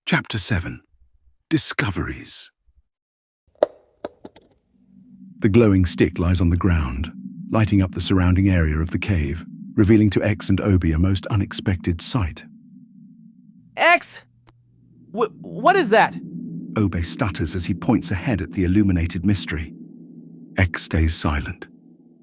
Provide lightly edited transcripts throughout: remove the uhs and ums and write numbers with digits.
Chapter 7. Discoveries. The glowing stick lies on the ground, lighting up the surrounding area of the cave, revealing to X and Obi a most unexpected sight. X? What is that? Obi stutters as he points ahead at the illuminated mystery. X stays silent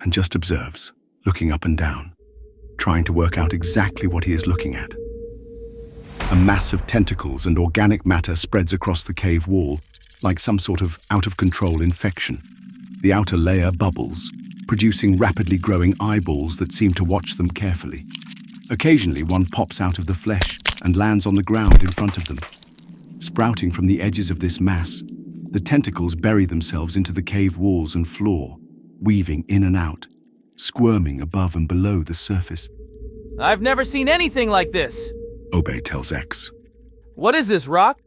and just observes, looking up and down, trying to work out exactly what he is looking at. A mass of tentacles and organic matter spreads across the cave wall, like some sort of out-of-control infection. The outer layer bubbles, producing rapidly growing eyeballs that seem to watch them carefully. Occasionally, one pops out of the flesh and lands on the ground in front of them. Sprouting from the edges of this mass, the tentacles bury themselves into the cave walls and floor, weaving in and out, squirming above and below the surface. I've never seen anything like this. Obi tells X. What is this, Rock?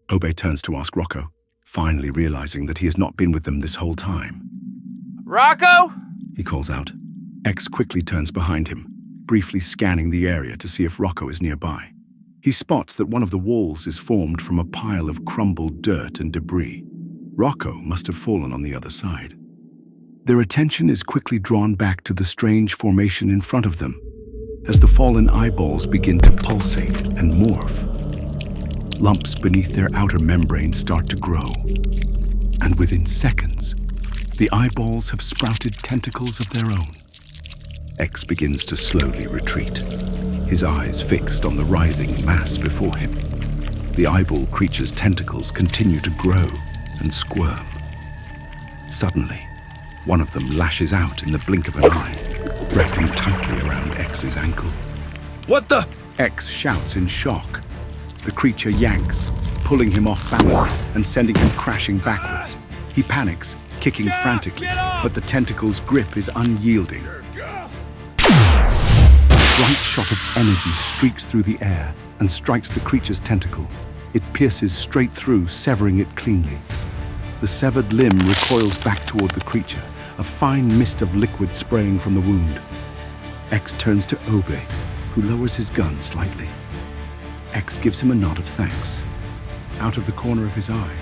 Obi turns to ask Rocco, finally realizing that he has not been with them this whole time. Rocco? He calls out. X quickly turns behind him, briefly scanning the area to see if Rocco is nearby. He spots that one of the walls is formed from a pile of crumbled dirt and debris. Rocco must have fallen on the other side. Their attention is quickly drawn back to the strange formation in front of them, as the fallen eyeballs begin to pulsate and morph. Lumps beneath their outer membrane start to grow, and within seconds, the eyeballs have sprouted tentacles of their own. X begins to slowly retreat, his eyes fixed on the writhing mass before him. The eyeball creature's tentacles continue to grow and squirm. Suddenly, one of them lashes out in the blink of an eye, wrapping tightly around X's ankle. What the? X shouts in shock. The creature yanks, pulling him off balance and sending him crashing backwards. He panics, kicking frantically, but the tentacle's grip is unyielding. A bright shot of energy streaks through the air and strikes the creature's tentacle. It pierces straight through, severing it cleanly. The severed limb recoils back toward the creature, a fine mist of liquid spraying from the wound. X turns to Obi, who lowers his gun slightly. X gives him a nod of thanks. Out of the corner of his eye,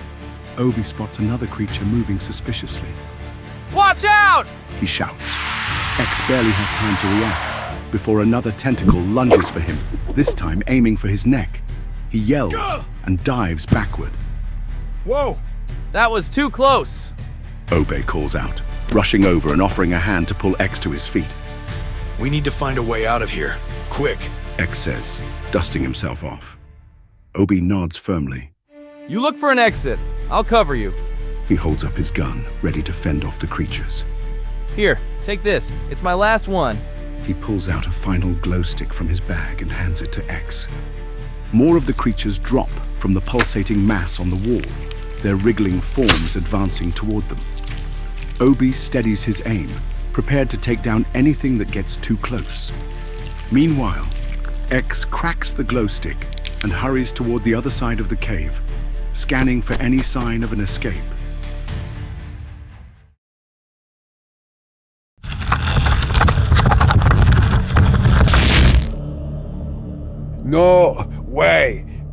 Obi spots another creature moving suspiciously. Watch out! He shouts. X barely has time to react before another tentacle lunges for him, this time aiming for his neck. He yells and dives backward. Whoa! That was too close. Obi calls out, rushing over and offering a hand to pull X to his feet. We need to find a way out of here. Quick. X says, dusting himself off. Obi nods firmly. You look for an exit. I'll cover you. He holds up his gun, ready to fend off the creatures. Here, take this. It's my last one. He pulls out a final glow stick from his bag and hands it to X. More of the creatures drop from the pulsating mass on the wall, their wriggling forms advancing toward them. Obi steadies his aim, prepared to take down anything that gets too close. Meanwhile, X cracks the glow stick and hurries toward the other side of the cave, scanning for any sign of an escape. No way!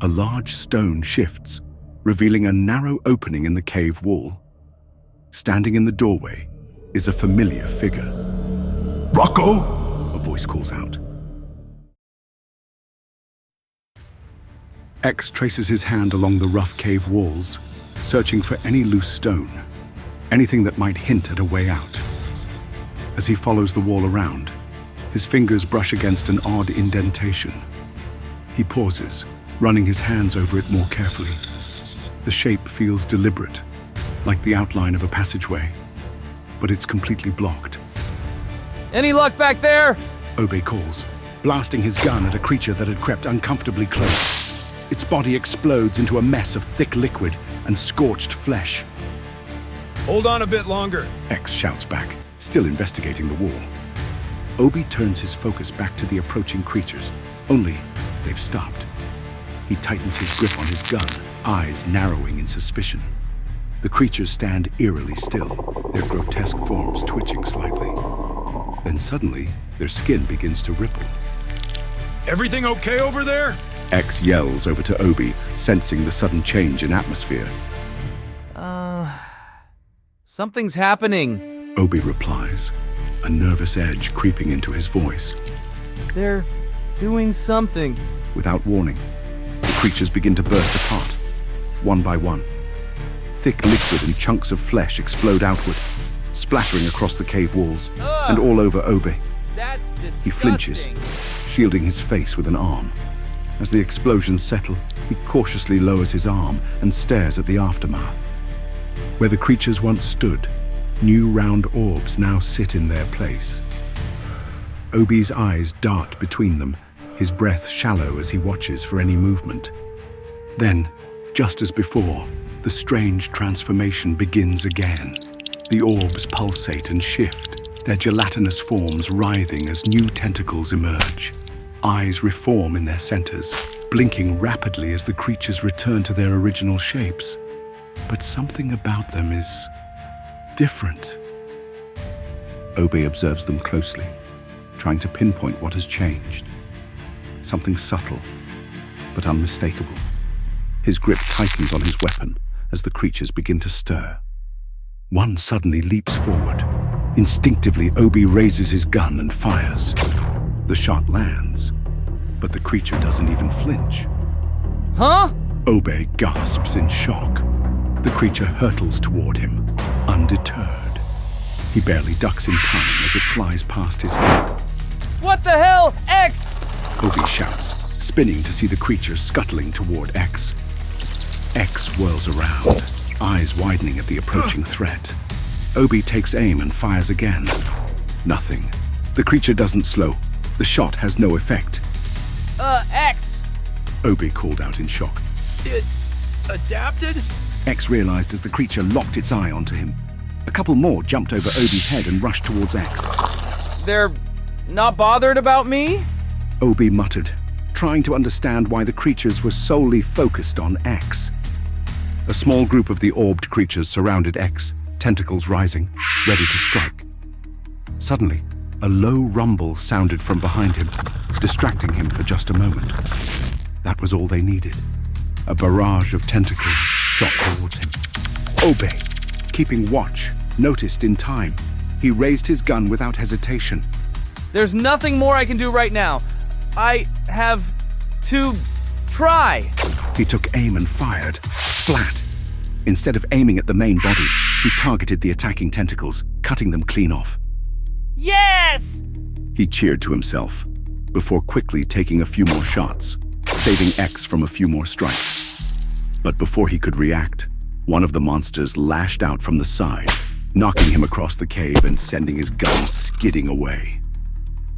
A large stone shifts, revealing a narrow opening in the cave wall. Standing in the doorway is a familiar figure. Rocco? A voice calls out. X traces his hand along the rough cave walls, searching for any loose stone, anything that might hint at a way out. As he follows the wall around, his fingers brush against an odd indentation. He pauses, running his hands over it more carefully. The shape feels deliberate, like the outline of a passageway, but it's completely blocked. Any luck back there? Obi calls, blasting his gun at a creature that had crept uncomfortably close. Its body explodes into a mess of thick liquid and scorched flesh. Hold on a bit longer. X shouts back, still investigating the wall. Obi turns his focus back to the approaching creatures, only they've stopped. He tightens his grip on his gun, eyes narrowing in suspicion. The creatures stand eerily still, their grotesque forms twitching slightly. Then suddenly, their skin begins to ripple. Everything okay over there? X yells over to Obi, sensing the sudden change in atmosphere. Something's happening. Obi replies, a nervous edge creeping into his voice. They're doing something. Without warning, the creatures begin to burst apart, one by one. Thick liquid and chunks of flesh explode outward, splattering across the cave walls and all over Obi. That's disgusting. He flinches, shielding his face with an arm. As the explosions settle, he cautiously lowers his arm and stares at the aftermath. Where the creatures once stood, new round orbs now sit in their place. Obi's eyes dart between them, his breath shallow as he watches for any movement. Then, just as before, the strange transformation begins again. The orbs pulsate and shift, their gelatinous forms writhing as new tentacles emerge. Eyes reform in their centers, blinking rapidly as the creatures return to their original shapes. But something about them is different. Obi observes them closely, trying to pinpoint what has changed. Something subtle, but unmistakable. His grip tightens on his weapon as the creatures begin to stir. One suddenly leaps forward. Instinctively, Obi raises his gun and fires. The shot lands, but the creature doesn't even flinch. Huh? Obi gasps in shock. The creature hurtles toward him, undeterred. He barely ducks in time as it flies past his head. What the hell? X! Obi shouts, spinning to see the creature scuttling toward X. X whirls around, eyes widening at the approaching threat. Obi takes aim and fires again. Nothing. The creature doesn't slow. The shot has no effect. X! Obi called out in shock. It adapted? X realized as the creature locked its eye onto him. A couple more jumped over Obi's head and rushed towards X. They're not bothered about me? Obi muttered, trying to understand why the creatures were solely focused on X. A small group of the orbed creatures surrounded X, tentacles rising, ready to strike. Suddenly, a low rumble sounded from behind him, distracting him for just a moment. That was all they needed. A barrage of tentacles shot towards him. Obi, keeping watch, noticed in time. He raised his gun without hesitation. There's nothing more I can do right now. I have to try. He took aim and fired. Splat! Instead of aiming at the main body, he targeted the attacking tentacles, cutting them clean off. Yes! He cheered to himself, before quickly taking a few more shots, saving X from a few more strikes. But before he could react, one of the monsters lashed out from the side, knocking him across the cave and sending his gun skidding away.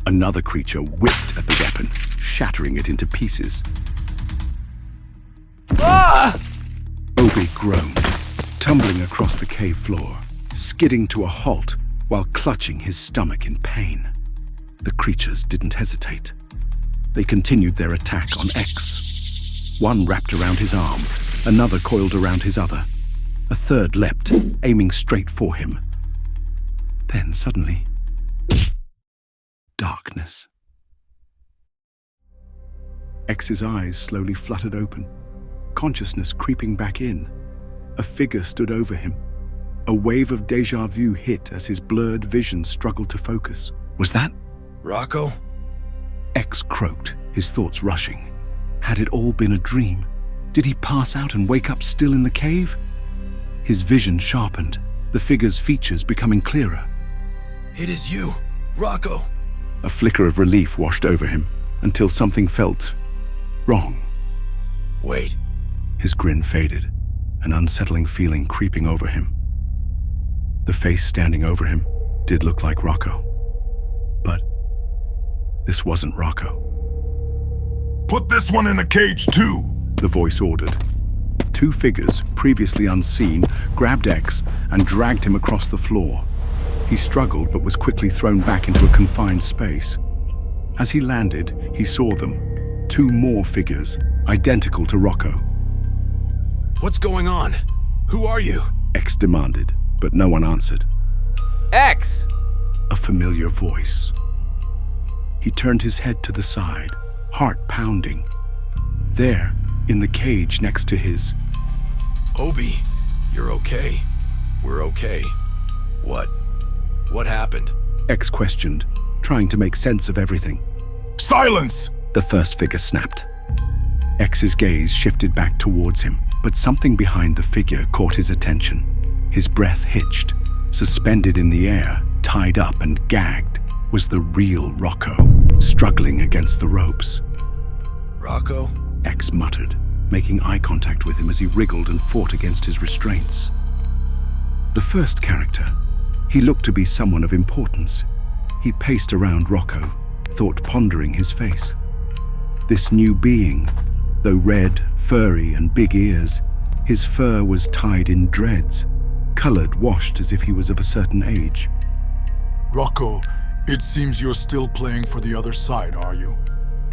Another creature whipped at the weapon, shattering it into pieces. Ah! Obi groaned, tumbling across the cave floor, skidding to a halt while clutching his stomach in pain. The creatures didn't hesitate. They continued their attack on X. One wrapped around his arm, another coiled around his other. A third leapt, aiming straight for him. Then suddenly, darkness. X's eyes slowly fluttered open, consciousness creeping back in. A figure stood over him. A wave of déjà vu hit as his blurred vision struggled to focus. Was that Rocco? X croaked, his thoughts rushing. Had it all been a dream? Did he pass out and wake up still in the cave? His vision sharpened, the figure's features becoming clearer. It is you, Rocco. A flicker of relief washed over him until something felt wrong. Wait. His grin faded, an unsettling feeling creeping over him. The face standing over him did look like Rocco. But this wasn't Rocco. Put this one in a cage too, The voice ordered. Two figures, previously unseen, grabbed X and dragged him across the floor. He struggled but was quickly thrown back into a confined space. As he landed, he saw them. Two more figures, identical to Rocco. What's going on? Who are you? X demanded, but no one answered. X! A familiar voice. He turned his head to the side, heart pounding. There, in the cage next to his, Obi, you're okay. We're okay. What happened? X questioned, trying to make sense of everything. Silence! The first figure snapped. X's gaze shifted back towards him, but something behind the figure caught his attention. His breath hitched. Suspended in the air, tied up and gagged, was the real Rocco, struggling against the ropes. Rocco? X muttered, making eye contact with him as he wriggled and fought against his restraints. The first character, he looked to be someone of importance. He paced around Rocco, thought pondering his face. This new being, though red, furry, and big ears, his fur was tied in dreads, colored washed as if he was of a certain age. Rocco, it seems you're still playing for the other side, are you?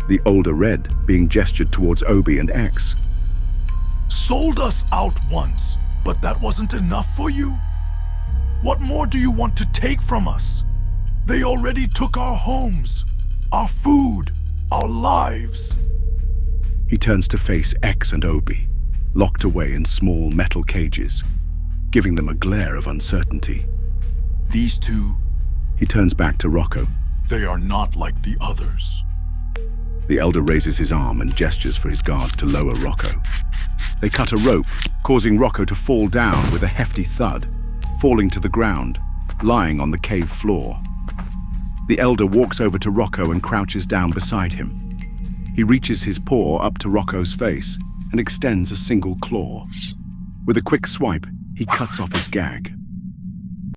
The older Red being gestured towards Obi and X. Sold us out once, but that wasn't enough for you? What more do you want to take from us? They already took our homes, our food, our lives. He turns to face X and Obi, locked away in small metal cages, giving them a glare of uncertainty. These two, He turns back to Rocco. they are not like the others. The elder raises his arm and gestures for his guards to lower Rocco. They cut a rope, causing Rocco to fall down with a hefty thud, falling to the ground, lying on the cave floor. The elder walks over to Rocco and crouches down beside him. He reaches his paw up to Rocco's face and extends a single claw. With a quick swipe, he cuts off his gag.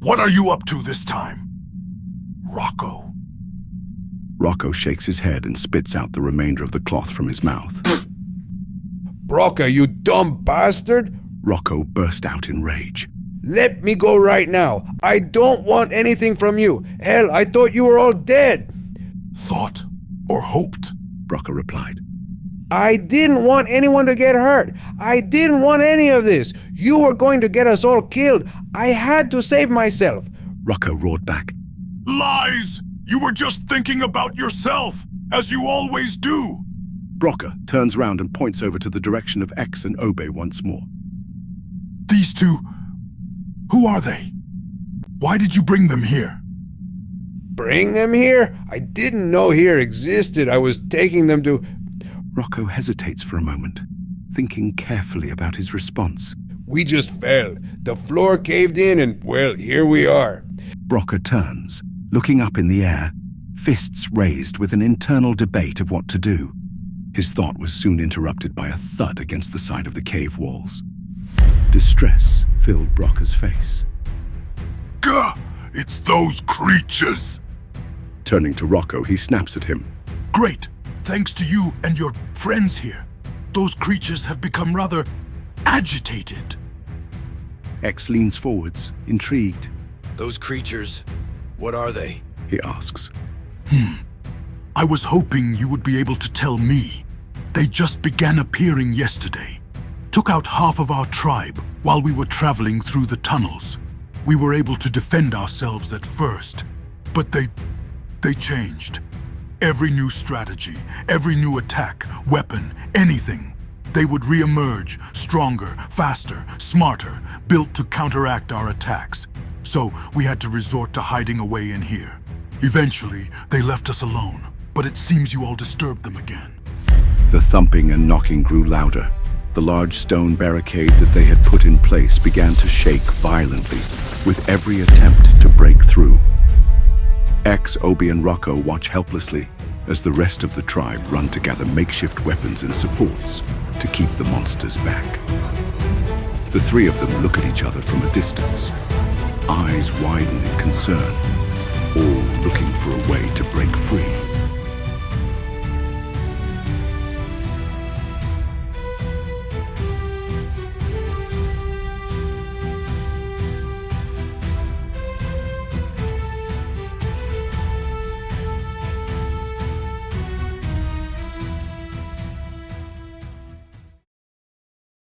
What are you up to this time? Rocco. Rocco shakes his head and spits out the remainder of the cloth from his mouth. Rocco, you dumb bastard! Rocco burst out in rage. Let me go right now. I don't want anything from you. Hell, I thought you were all dead. Thought or hoped. Rocco replied. I didn't want anyone to get hurt. I didn't want any of this. You were going to get us all killed. I had to save myself. Rocco roared back. Lies! You were just thinking about yourself, as you always do. Rocco turns round and points over to the direction of X and Obe once more. These two, who are they? Why did you bring them here? Bring them here? I didn't know here existed. I was taking them to... Rocco hesitates for a moment, thinking carefully about his response. We just fell. The floor caved in and, well, here we are. Rocco turns, looking up in the air, fists raised with an internal debate of what to do. His thought was soon interrupted by a thud against the side of the cave walls. Distress filled Rocco's face. Gah! It's those creatures! Turning to Rocco, he snaps at him. Great! Thanks to you and your friends here, those creatures have become rather agitated. X leans forwards, intrigued. Those creatures, what are they? He asks. I was hoping you would be able to tell me. They just began appearing yesterday. Took out half of our tribe while we were traveling through the tunnels. We were able to defend ourselves at first, but they changed. Every new strategy, every new attack, weapon, anything, they would re-emerge, stronger, faster, smarter, built to counteract our attacks. So we had to resort to hiding away in here. Eventually, they left us alone, but it seems you all disturbed them again. The thumping and knocking grew louder. The large stone barricade that they had put in place began to shake violently, with every attempt to break through. X, Obi, and Rocco watch helplessly as the rest of the tribe run to gather makeshift weapons and supports to keep the monsters back. The three of them look at each other from a distance, eyes widen in concern, all looking for a way to break free.